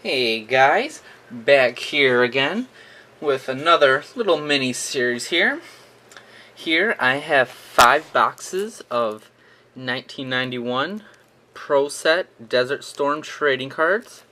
Hey guys, back here again with another little mini series here. Here I have 5 boxes of 1991 Pro Set Desert Strom trading cards.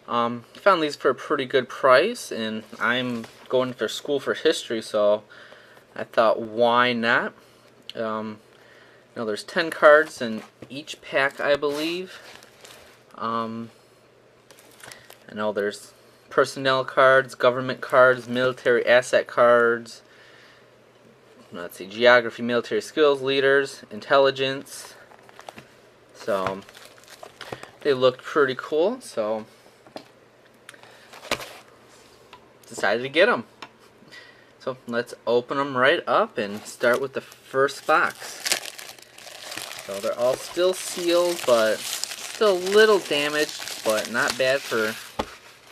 Found these for a pretty good price, and I'm going for school for history, so I thought, why not? There's 10 cards in each pack, I believe. I know there's personnel cards, government cards, military asset cards, let's see, geography, military skills, leaders, intelligence. So they looked pretty cool, so decided to get them. So let's open them right up and start with the first box. So they're all still sealed, but still a little damaged, but not bad for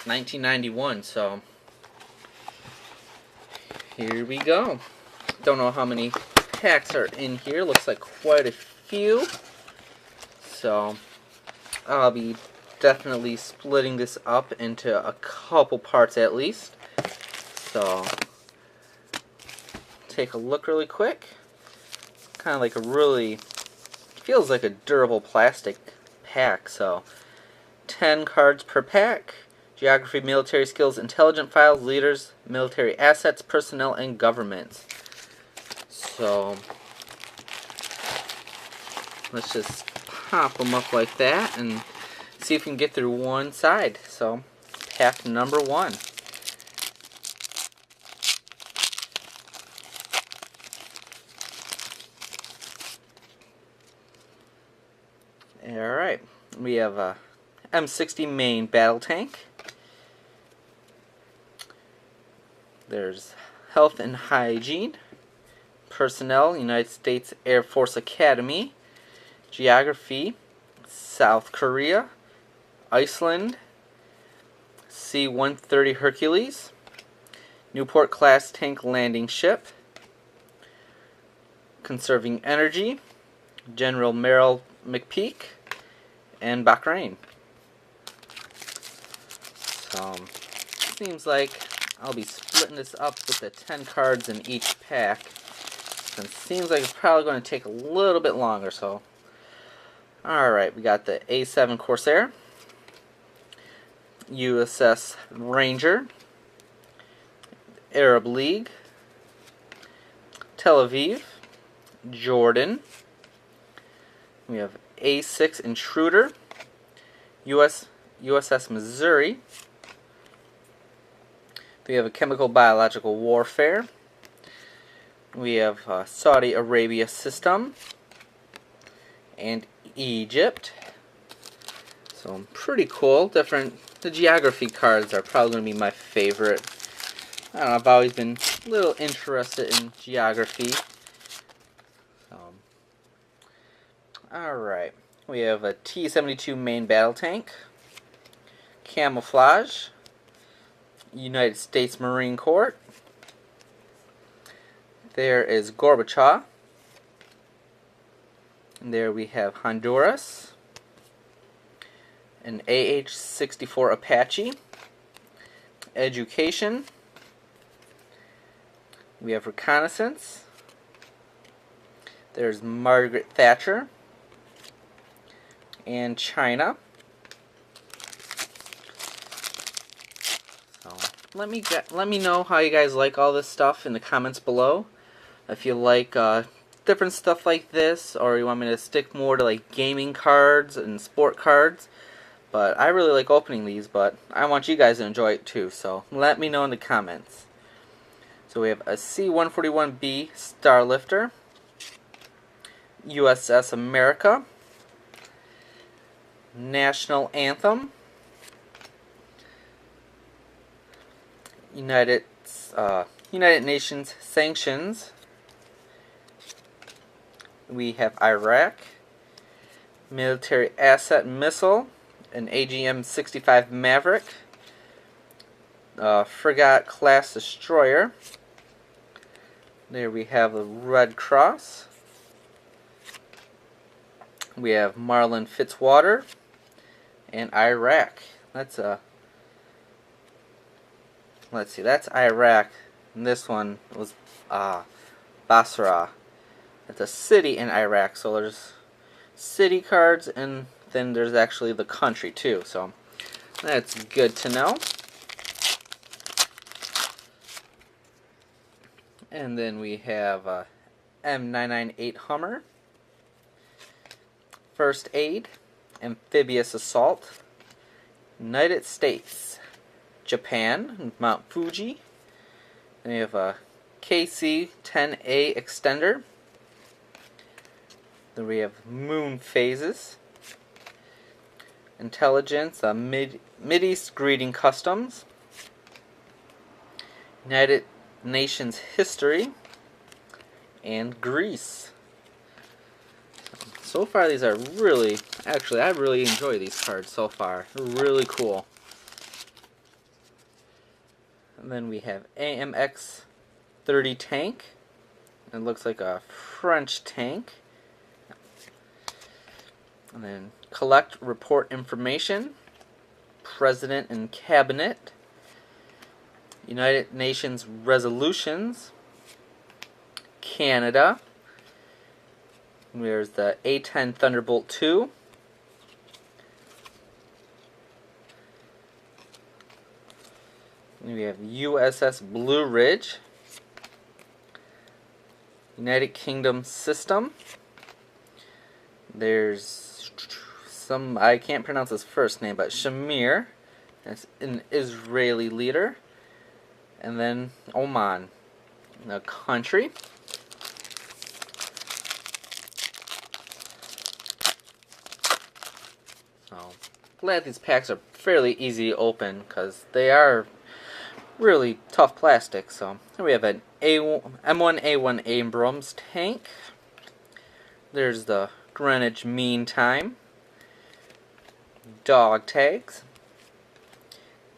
1991. So here we go. Don't know how many packs are in here. Looks like quite a few. So I'll be definitely splitting this up into a couple parts at least. So take a look really quick. Kind of like a really, feels like a durable plastic pack. So 10 cards per pack. Geography, military skills, intelligent files, leaders, military assets, personnel, and governments. So let's just pop them up like that and see if we can get through one side. So pack number 1. Alright, we have a M60 main battle tank. There's health and hygiene, personnel, United States Air Force Academy, geography, South Korea, Iceland, C-130 Hercules, Newport class tank landing ship, conserving energy, General Merrill McPeak, and Bahrain. So seems like I'll be splitting this up with the 10 cards in each pack. And it seems like it's probably going to take a little bit longer. So, alright, we got the A7 Corsair, USS Ranger, Arab League, Tel Aviv, Jordan. We have A6 Intruder, USS Missouri. We have a chemical biological warfare. We have Saudi Arabia system and Egypt. So pretty cool. The geography cards are probably going to be my favorite. I don't know, I've always been a little interested in geography. Alright, we have a T-72 main battle tank, camouflage, United States Marine Corps. There is Gorbachev. And there we have Honduras, an AH-64 Apache, education. We have reconnaissance. There's Margaret Thatcher and China. So let me know how you guys like all this stuff in the comments below. If you like different stuff like this, or you want me to stick more to like gaming cards and sport cards. But I really like opening these, but I want you guys to enjoy it too, so let me know in the comments. So we have a C-141B Starlifter, USS America, National Anthem, United Nations Sanctions. We have Iraq, Military Asset Missile, an AGM-65 Maverick, Frigate Class Destroyer. There we have the Red Cross. We have Marlin Fitzwater and Iraq. That's a let's see, that's Iraq. And this one was Basra. It's a city in Iraq, so there's city cards, and then there's actually the country too, so that's good to know. And then we have M998 Hummer, First Aid, Amphibious Assault, United States, Japan, Mount Fuji. Then we have a KC-10A Extender. Then we have Moon Phases, Intelligence, Mideast Greeting Customs, United Nations History, and Greece. So far these are really, actually I really enjoy these cards so far. They're really cool. And then we have AMX 30 tank. It looks like a French tank. And then collect report information, President and Cabinet, United Nations resolutions, Canada. There's the A-10 Thunderbolt 2. We have USS Blue Ridge, United Kingdom system. There's some, I can't pronounce his first name, but Shamir. That's an Israeli leader. And then Oman, the country. So, glad these packs are fairly easy to open because they are really tough plastic. So here we have an M1A1 Abrams tank. There's the Greenwich Mean Time, dog tags,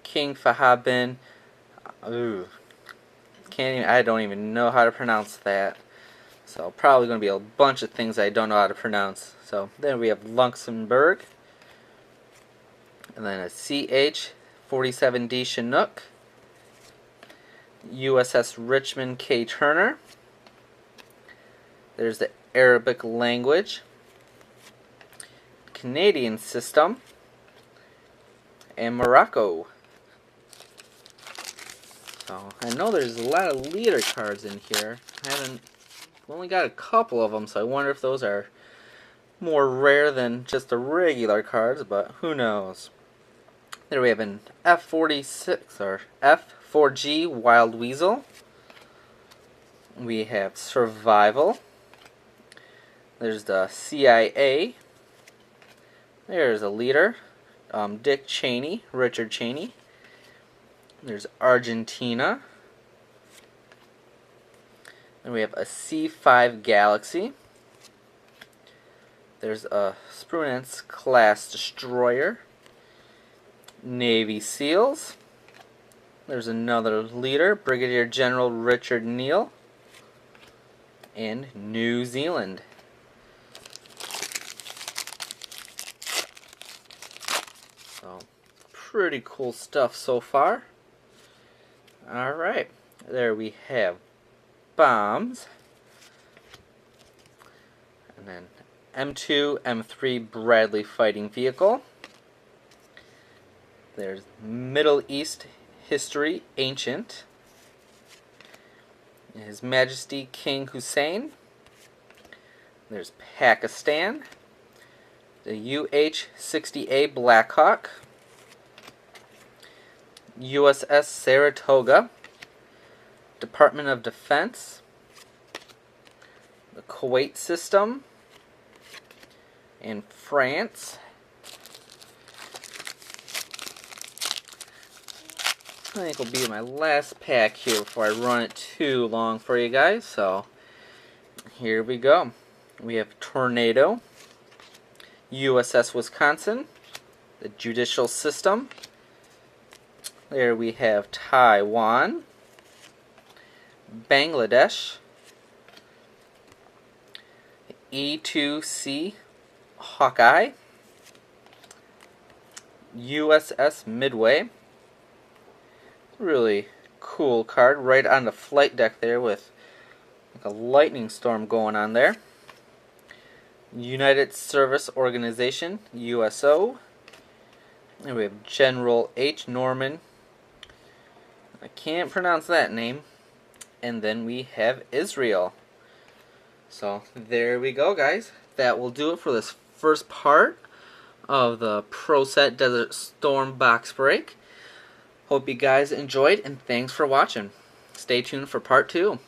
King Fahad bin, I don't even know how to pronounce that. So probably going to be a bunch of things I don't know how to pronounce. So then we have Luxembourg, and then a CH-47D Chinook, USS Richmond K. Turner. There's the Arabic language, Canadian system, and Morocco. So I know there's a lot of leader cards in here. I've only got a couple of them, so I wonder if those are more rare than just the regular cards, but who knows. There we have an F-46 or F-4G Wild Weasel. We have Survival. There's the CIA. There's a leader, Dick Cheney, Richard Cheney. There's Argentina. Then we have a C5 Galaxy. There's a Spruance class destroyer. Navy SEALs. There's another leader, Brigadier General Richard Neal. And New Zealand. So, pretty cool stuff so far. Alright, there we have bombs. And then M2, M3 Bradley fighting vehicle. There's Middle East History Ancient. His Majesty King Hussein. There's Pakistan. The UH-60A Blackhawk. USS Saratoga, Department of Defense, the Kuwait system, and France. I think will be my last pack here before I run it too long for you guys. So here we go. We have Tornado, USS Wisconsin, the Judicial System. There we have Taiwan, Bangladesh, E2C Hawkeye, USS Midway. Really cool card right on the flight deck there with like a lightning storm going on there. United Service Organization, USO. And we have General H. Norman. I can't pronounce that name. And then we have Israel. So there we go, guys. That will do it for this first part of the Pro Set Desert Storm box break. Hope you guys enjoyed, and thanks for watching. Stay tuned for part 2.